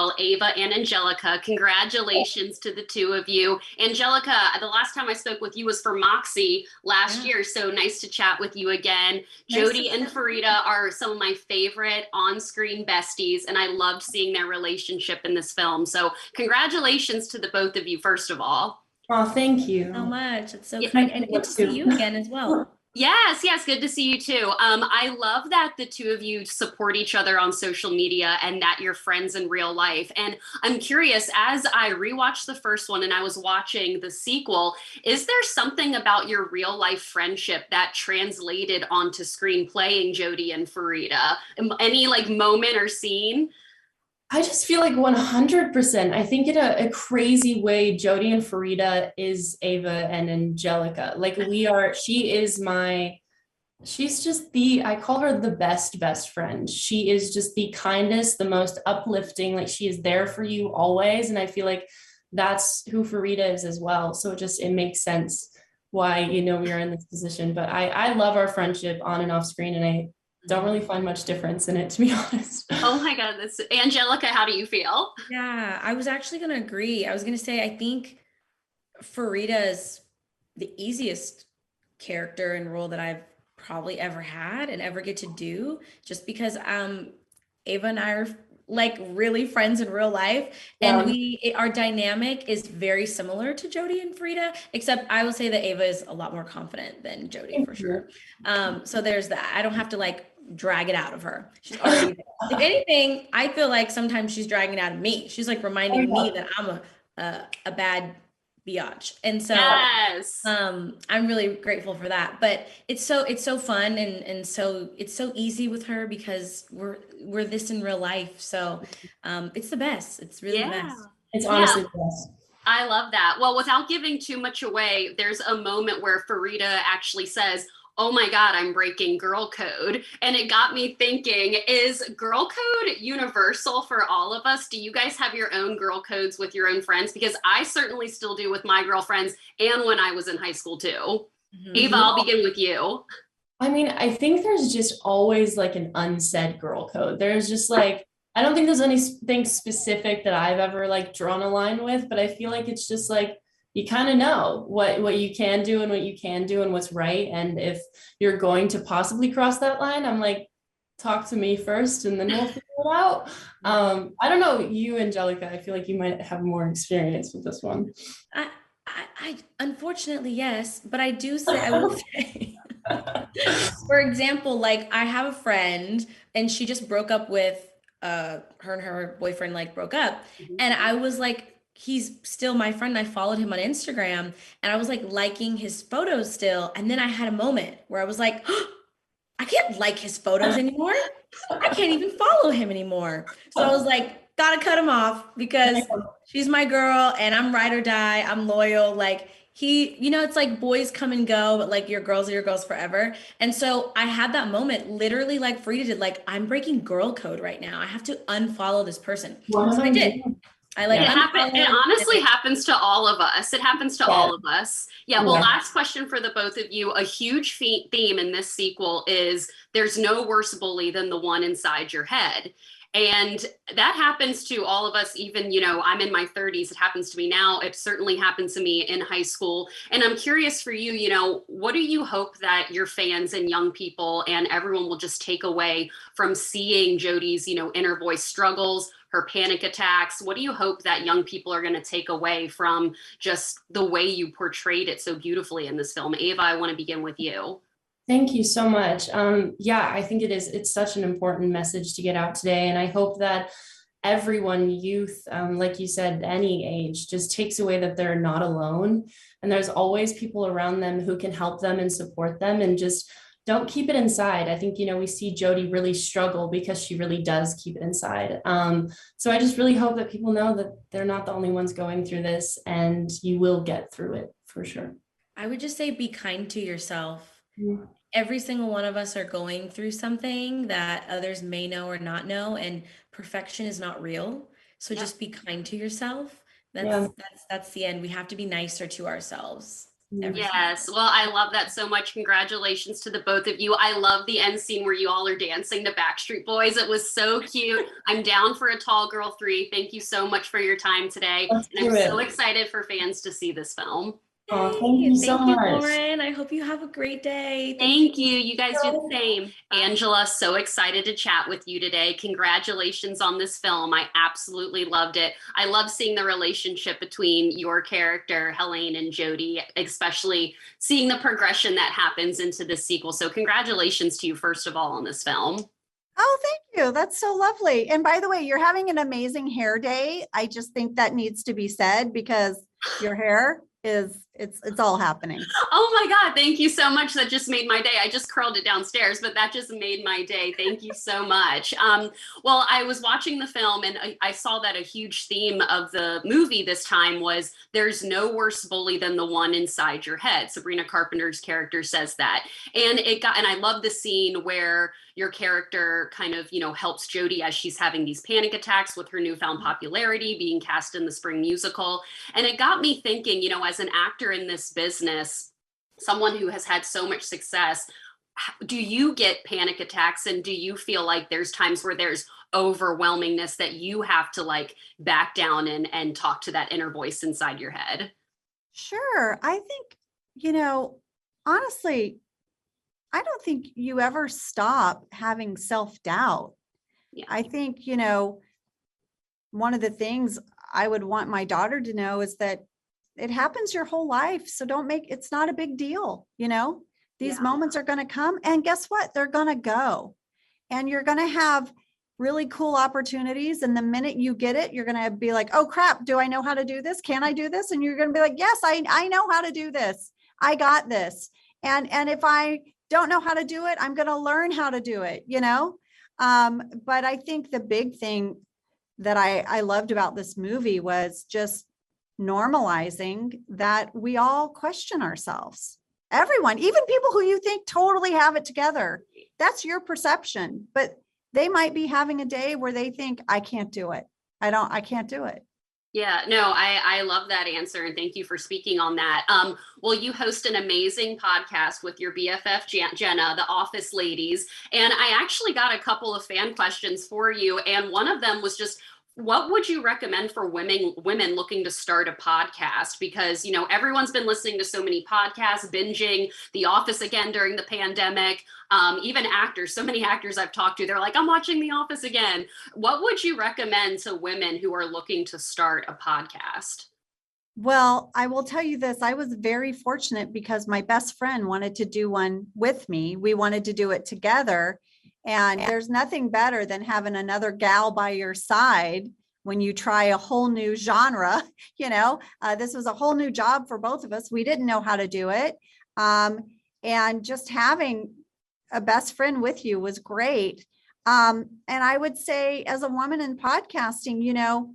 well, Ava and Anjelika. Congratulations to the two of you. Anjelika, the last time I spoke with you was for Moxie last Yeah, year, so nice to chat with you again. nice to Jody and chat with you. Farida are some of my favorite on-screen besties, and I loved seeing their relationship in this film. So congratulations to the both of you, first of all. Oh, thank So you. much. It's so Yeah, kind Thank you and good to see too. you again as well. yes, yes, good to see you too. I love that the two of you support each other on social media and that you're friends in real life. And I'm curious, as I rewatched the first one and I was watching the sequel, is there something about your real life friendship that translated onto screen playing Jody and Farida? Any like moment or scene? I just feel like 100%. I think in a crazy way, Jodie and Farida is Ava and Angelica. Like she's just I call her the best friend. She is just the kindest, the most uplifting. Like she is there for you always. And I feel like that's who Farida is as well. So it makes sense why, we are in this position. But I love our friendship on and off screen. And I don't really find much difference in it, to be honest. Oh my God, that's Angelika, how do you feel? Yeah, I was actually going to agree. I was going to say, I think Farida is the easiest character and role that I've probably ever had and ever get to do, just because Ava and I are like really friends in real life, and Yeah. our dynamic is very similar to Jody and Frida, except I will say that Ava is a lot more confident than Jody Thank for you. sure. So there's that. I don't have to like drag it out of her. She's already there. If anything, I feel like sometimes she's dragging it out of me. She's like reminding me that I'm a bad biatch. And so Yes. I'm really grateful for that. But it's so fun, and so it's so easy with her because we're this in real life. So it's the best. It's really the Yeah. best. It's Yeah. honestly the best. I love that. Well, without giving too much away, there's a moment where Farida actually says, "Oh my God, I'm breaking girl code." And it got me thinking, is girl code universal for all of us? Do you guys have your own girl codes with your own friends? Because I certainly still do with my girlfriends and when I was in high school too. Mhm. Ava, I'll begin with you. I mean, I think there's just always like an unsaid girl code. There's just like, I don't think there's anything specific that I've ever like drawn a line with, but I feel like it's just like you kind of know what you can do and what you can do and what's right. And if you're going to possibly cross that line, I'm like, talk to me first and then we'll figure it out. I don't know, you, Angelica, I feel like you might have more experience with this one. I, I unfortunately yes, but I will say, for example, like I have a friend and she just broke up with her and her boyfriend like broke up, and I was like, he's still my friend. I followed him on Instagram and I was like liking his photos still, and then I had a moment where I was like, I can't like his photos anymore. I can't even follow him anymore. So I was like, gotta cut him off because she's my girl and I'm ride or die. I'm loyal. Like it's like boys come and go, but like your girls are your girls forever. And so I had that moment, literally like Frida did, like, I'm breaking girl code right now. I have to unfollow this person. So I did. 100. I like It Yeah. It unfollowed and honestly happens to all of us. It happens to Yeah. all of us. Yeah. Well, Yeah. last question for the both of you. A huge theme in this sequel is there's no worse bully than the one inside your head. And that happens to all of us, even, I'm in my 30s. It happens to me now. It certainly happened to me in high school. And I'm curious for you, what do you hope that your fans and young people and everyone will just take away from seeing Jodie's, inner voice struggles, her panic attacks? What do you hope that young people are going to take away from just the way you portrayed it so beautifully in this film? Ava, I want to begin with you. Thank you so much. Yeah, I think it's such an important message to get out today. And I hope that everyone, youth, like you said, any age, just takes away that they're not alone. And there's always people around them who can help them and support them, and just don't keep it inside. I think, we see Jodie really struggle because she really does keep it inside. So I just really hope that people know that they're not the only ones going through this, and you will get through it for sure. I would just say be kind to yourself. Mm. Every single one of us are going through something that others may know or not know, and perfection is not real. So Yep. just be kind to yourself. Yeah. That's the end. We have to be nicer to ourselves. Yes. Well, I love that so much. Congratulations to the both of you. I love the end scene where you all are dancing to Backstreet Boys. It was so cute. I'm down for a Tall Girl 3. Thank you so much for your time today. Let's And I'm do it. so excited for fans to see this film. Oh, thank you so much. Lauren. I hope you have a great day. Thank you. You guys do the same. Angela, so excited to chat with you today. Congratulations on this film. I absolutely loved it. I love seeing the relationship between your character, Helene, and Jody, especially seeing the progression that happens into the sequel. So congratulations to you, first of all, on this film. Oh, thank you. That's so lovely. And by the way, you're having an amazing hair day. I just think that needs to be said because your hair is it's all happening. Oh my God, thank you so much. That just made my day. I just curled it downstairs, but that just made my day. Thank you so much. Well, I was watching the film and I saw that a huge theme of the movie this time was there's no worse bully than the one inside your head. Sabrina Carpenter's character says that. And I love the scene where your character kind of, helps Jody as she's having these panic attacks with her newfound popularity, being cast in the spring musical. And it got me thinking, as an actor in this business, someone who has had so much success, do you get panic attacks and do you feel like there's times where there's overwhelmingness that you have to back down and talk to that inner voice inside your head? Sure. I think, honestly, I don't think you ever stop having self-doubt. Yeah. I think, one of the things I would want my daughter to know is that it happens your whole life. So it's not a big deal. These moments are going to come and guess what? They're going to go and you're going to have really cool opportunities. And the minute you get it, you're going to be like, oh crap, do I know how to do this? Can I do this? And you're going to be like, yes, I know how to do this. I got this. And if I don't know how to do it, I'm going to learn how to do it, But I think the big thing that I loved about this movie was just normalizing that we all question ourselves. Everyone, even people who you think totally have it together, that's your perception, but they might be having a day where they think, I can't do it. I can't do it. Yeah, no, I love that answer. And thank you for speaking on that. Well, you host an amazing podcast with your BFF, Jenna, the Office Ladies. And I actually got a couple of fan questions for you. And one of them was just, what would you recommend for women looking to start a podcast? Because, everyone's been listening to so many podcasts, binging The Office again during the pandemic. Even actors, so many actors I've talked to, they're like, I'm watching The Office again. What would you recommend to women who are looking to start a podcast? Well, I will tell you this. I was very fortunate because my best friend wanted to do one with me. We wanted to do it together. And there's nothing better than having another gal by your side when you try a whole new genre. This was a whole new job for both of us. We didn't know how to do it. And just having a best friend with you was great. And I would say as a woman in podcasting,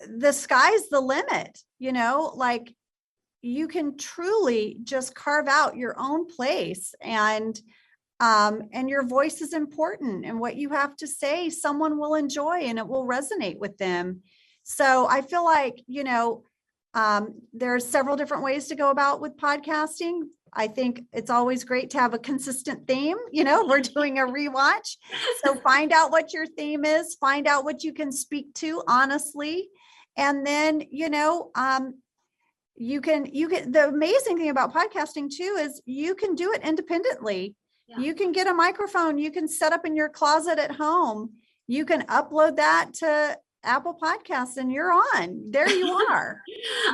the sky's the limit, you can truly just carve out your own place and your voice is important and what you have to say, someone will enjoy and it will resonate with them. So I feel like, there's several different ways to go about with podcasting. I think it's always great to have a consistent theme. We're doing a rewatch. So find out what your theme is, find out what you can speak to honestly. And then, you can, the amazing thing about podcasting too, is you can do it independently. Yeah. You can get a microphone, you can set up in your closet at home, you can upload that to Apple Podcasts and you're on. There you are.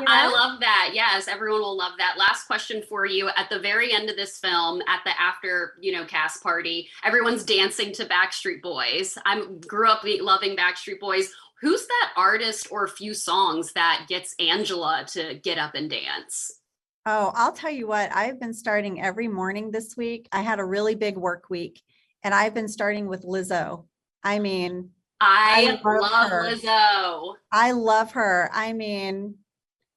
I love that. Yes, everyone will love that. Last question for you. At the very end of this film, at the after, cast party, everyone's dancing to Backstreet Boys. I grew up loving Backstreet Boys. Who's that artist or few songs that gets Angela to get up and dance? Oh, I'll tell you what, I've been starting every morning this week. I had a really big work week and I've been starting with Lizzo. I love her. Lizzo. I love her.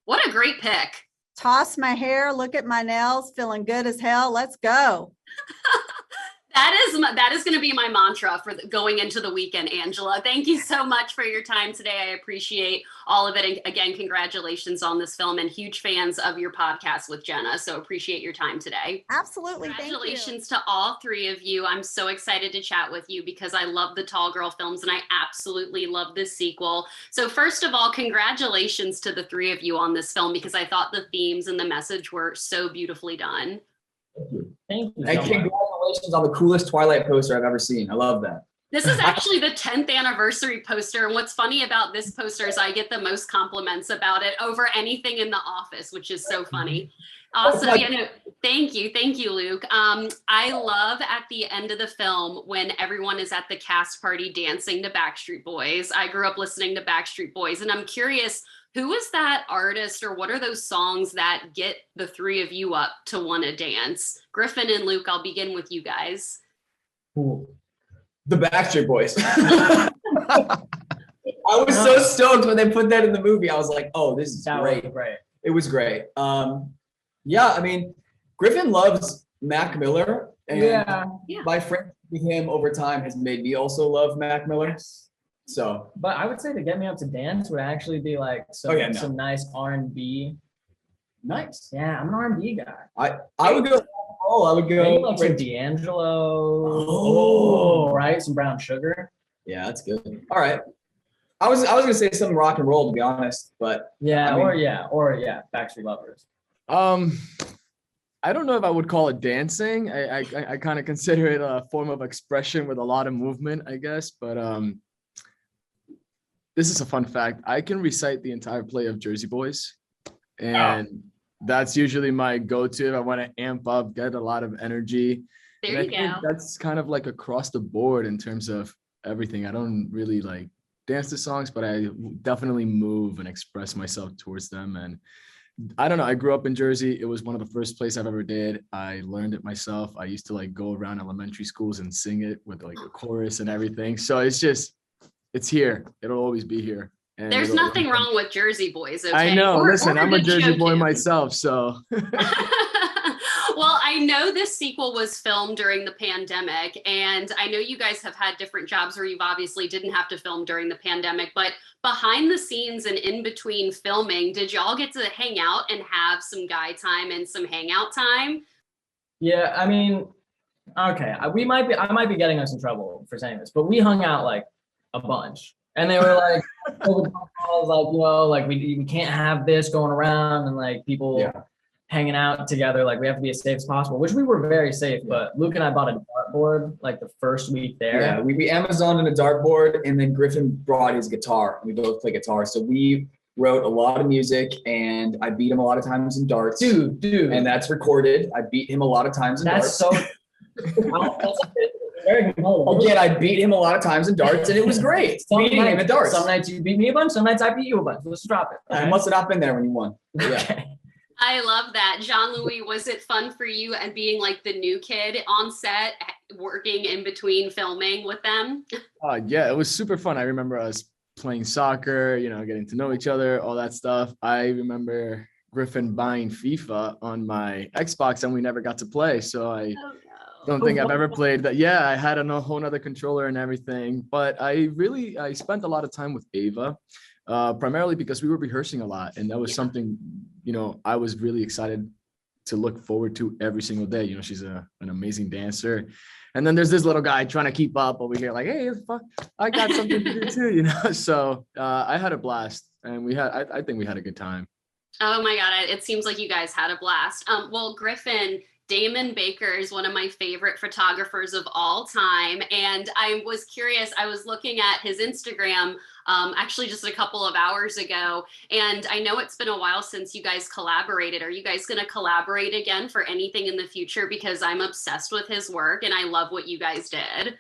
What a great pick. Toss my hair, look at my nails, feeling good as hell. Let's go. That is going to be my mantra for going into the weekend, Angela. Thank you so much for your time today. I appreciate all of it. And again, congratulations on this film, and huge fans of your podcast with Jenna. So appreciate your time today. Absolutely. Congratulations to all three of you. I'm so excited to chat with you because I love the Tall Girl films and I absolutely love this sequel. So first of all, congratulations to the three of you on this film because I thought the themes and the message were so beautifully done. Thank you. And congratulations on the coolest Twilight poster I've ever seen. I love that. This is actually the 10th anniversary poster. And what's funny about this poster is I get the most compliments about it over anything in the office, which is so funny. Also, thank you, Luke. I love at the end of the film when everyone is at the cast party dancing to Backstreet Boys. I grew up listening to Backstreet Boys, and I'm curious, who is that artist or what are those songs that get the three of you up to want to dance? Griffin and Luke, I'll begin with you guys. Cool. The Backstreet Boys. I was so stoked when they put that in the movie. I was like, oh, this is great. It was great. Yeah, I mean, Griffin loves Mac Miller. And my friend with him over time has made me also love Mac Miller. So, but I would say to get me up to dance would actually be like some nice R&B. Nice. Yeah, I'm an R&B guy. I would go. Oh, I would go. Maybe like some D'Angelo. Oh, right, some Brown Sugar. Yeah, that's good. All right. I was gonna say some rock and roll to be honest, but Backstreet Lovers. I don't know if I would call it dancing. I kind of consider it a form of expression with a lot of movement, I guess. But this is a fun fact. I can recite the entire play of Jersey Boys, and that's usually my go-to if I want to amp up, get a lot of energy. There you go. That's kind of like across the board in terms of everything. I don't really like dance to songs, but I definitely move and express myself towards them. And I don't know. I grew up in Jersey. It was one of the first plays I've ever did. I learned it myself. I used to like go around elementary schools and sing it with like a chorus and everything. So it's here. It'll always be here. And there's nothing wrong with Jersey Boys. Okay? I know. Listen, I'm a Jersey boy myself, so. Well, I know this sequel was filmed during the pandemic, and I know you guys have had different jobs where you've obviously didn't have to film during the pandemic, but behind the scenes and in between filming, did y'all get to hang out and have some guy time and some hangout time? Yeah, I mean, okay, I might be getting us in trouble for saying this, but we hung out like a bunch. And they were like, we can't have this going around and like people hanging out together. Like we have to be as safe as possible, which we were very safe. But Luke and I bought a dartboard like the first week there. Yeah, we Amazoned a dartboard, and then Griffin brought his guitar. We both play guitar, so we wrote a lot of music, and I beat him a lot of times in darts. Dude, and that's recorded. I beat him a lot of times in darts. Very competitive. Again, I beat him a lot of times in darts, and it was great. Beating him in darts. Some nights you beat me a bunch, some nights I beat you a bunch. Let's drop it. I must have not been there when you won. Yeah. Okay. I love that. Jean-Louis, was it fun for you and being like the new kid on set, working in between filming with them? Yeah, it was super fun. I remember us playing soccer, getting to know each other, all that stuff. I remember Griffin buying FIFA on my Xbox, and we never got to play. So I don't think I've ever played that. Yeah, I had a whole nother controller and everything, but I spent a lot of time with Ava, primarily because we were rehearsing a lot. And that was something, I was really excited to look forward to every single day. She's an amazing dancer. And then there's this little guy trying to keep up over here like, hey, fuck, I got something to do too, So I had a blast, and I think we had a good time. Oh my God, it seems like you guys had a blast. Well, Griffin, Damon Baker is one of my favorite photographers of all time. And I was curious, I was looking at his Instagram actually just a couple of hours ago. And I know it's been a while since you guys collaborated. Are you guys going to collaborate again for anything in the future? Because I'm obsessed with his work and I love what you guys did.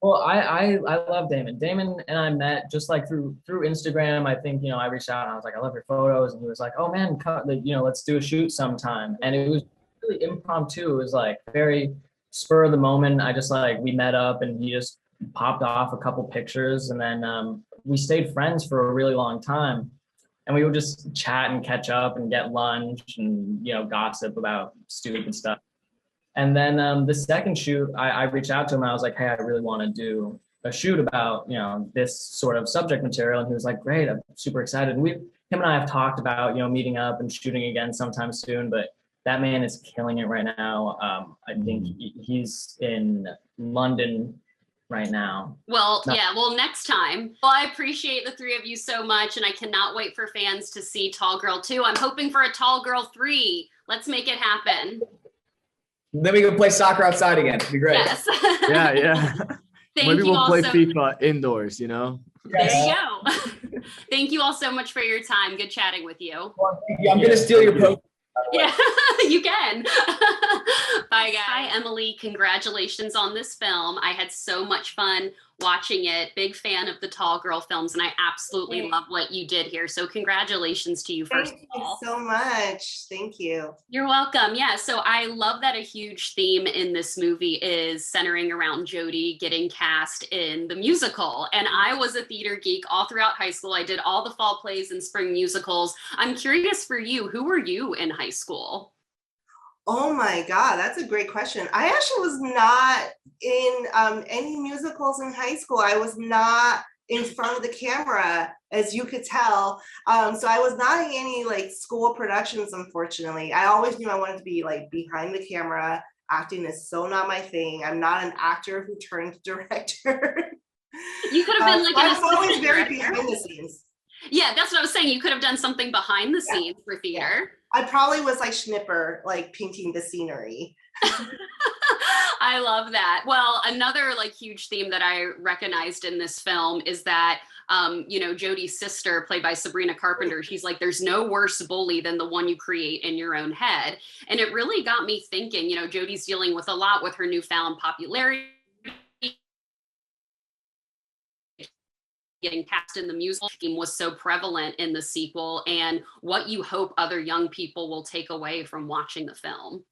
Well, I love Damon. Damon and I met just like through Instagram. I think, I reached out and I was like, I love your photos. And he was like, oh man, let's do a shoot sometime. And it was really impromptu. It was like very spur of the moment. I just we met up and he just popped off a couple pictures, and then we stayed friends for a really long time, and we would just chat and catch up and get lunch and gossip about stupid stuff. And then the second shoot, I reached out to him. I was like, hey, I really want to do a shoot about, this sort of subject material. And he was like, great, I'm super excited. And him and I have talked about, meeting up and shooting again sometime soon, but that man is killing it right now. I think he's in London right now. Well, yeah, well, next time. Well, I appreciate the three of you so much, and I cannot wait for fans to see Tall Girl 2. I'm hoping for a Tall Girl 3. Let's make it happen. Then we can play soccer outside again. It'd be great. Yes. Yeah. Maybe we'll play FIFA indoors, There you go. Thank you all so much for your time. Good chatting with you. I'm going to steal your post. Yeah, you can. Bye, guys. Hi, Emily. Congratulations on this film. I had so much fun watching it. Big fan of the Tall Girl films, and I absolutely love what you did here. So congratulations to you first of all. Thank you so much. Thank you. You're welcome. Yeah, so I love that a huge theme in this movie is centering around Jody getting cast in the musical. And I was a theater geek all throughout high school. I did all the fall plays and spring musicals. I'm curious for you, who were you in high school? Oh my God, that's a great question. I actually was not in any musicals in high school. I was not in front of the camera, as you could tell. So I was not in any like school productions, unfortunately. I always knew I wanted to be like behind the camera. Acting is so not my thing. I'm not an actor who turned director. You could have been like I was always very behind the scenes. Yeah, that's what I was saying. You could have done something behind the scenes for theater. Yeah. I probably was like Schnipper, like painting the scenery. I love that. Well, another like huge theme that I recognized in this film is that, Jody's sister, played by Sabrina Carpenter, she's like, there's no worse bully than the one you create in your own head. And it really got me thinking, Jody's dealing with a lot with her newfound popularity, getting cast in the musical theme was so prevalent in the sequel, and what you hope other young people will take away from watching the film.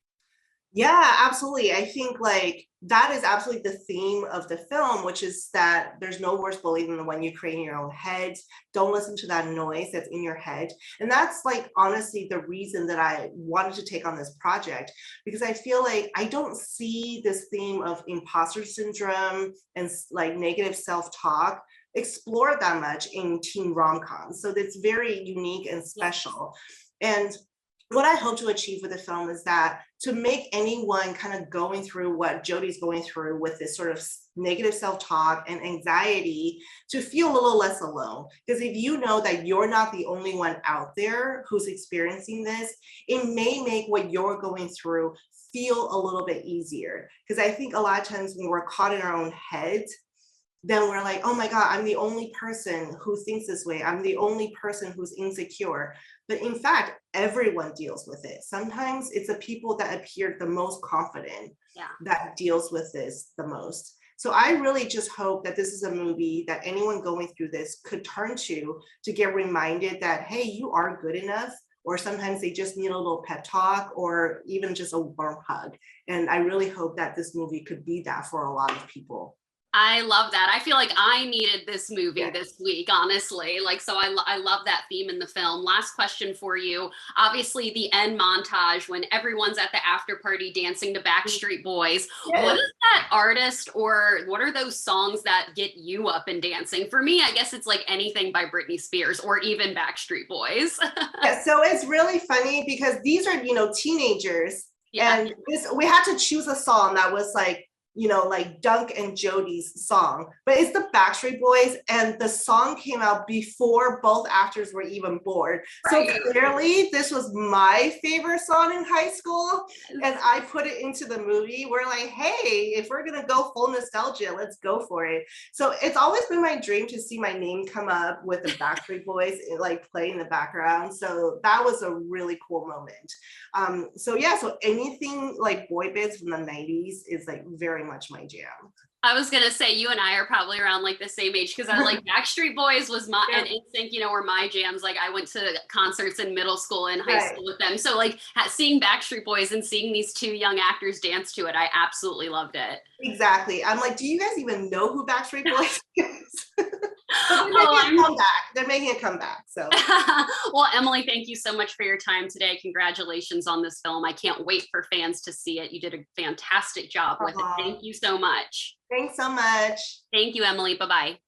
Yeah, absolutely. I think like that is absolutely the theme of the film, which is that there's no worse bully than the one you create in your own head. Don't listen to that noise that's in your head. And that's like honestly the reason that I wanted to take on this project, because I feel like I don't see this theme of imposter syndrome and like negative self-talk explored that much in teen rom-coms. So it's very unique and special. And what I hope to achieve with the film is that to make anyone kind of going through what Jody's going through with this sort of negative self-talk and anxiety to feel a little less alone. Because if you know that you're not the only one out there who's experiencing this, it may make what you're going through feel a little bit easier. Because I think a lot of times when we're caught in our own heads, then we're like, oh my God, I'm the only person who thinks this way. I'm the only person who's insecure. But in fact, everyone deals with it. Sometimes it's the people that appear the most confident that deals with this the most. So I really just hope that this is a movie that anyone going through this could turn to get reminded that, hey, you are good enough. Or sometimes they just need a little pep talk or even just a warm hug. And I really hope that this movie could be that for a lot of people. I love that. I feel like I needed this movie this week, honestly. So I love that theme in the film. Last question for you. Obviously, the end montage when everyone's at the after party dancing to Backstreet Boys. Yes. What is that artist or what are those songs that get you up and dancing? For me, I guess it's like anything by Britney Spears or even Backstreet Boys. Yeah, so it's really funny because these are, teenagers. Yeah. And we had to choose a song that was like Dunk and Jody's song, but it's the Backstreet Boys, and the song came out before both actors were even born. Right. So clearly this was my favorite song in high school, and I put it into the movie. We're like, hey, if we're gonna go full nostalgia, let's go for it. So it's always been my dream to see my name come up with the Backstreet Boys like play in the background. So that was a really cool moment. So anything like boy bands from the 90s is like very much my jam. I was gonna say you and I are probably around like the same age because I like Backstreet Boys was my and NSYNC, were my jams. Like I went to concerts in middle school and high school with them. So like seeing Backstreet Boys and seeing these two young actors dance to it, I absolutely loved it. Exactly. I'm like, do you guys even know who Backstreet Boys is? But they're making a comeback. They're making a comeback. So well, Emily, thank you so much for your time today. Congratulations on this film. I can't wait for fans to see it. You did a fantastic job with it. Thank you so much. Thanks so much. Thank you, Emily. Bye-bye.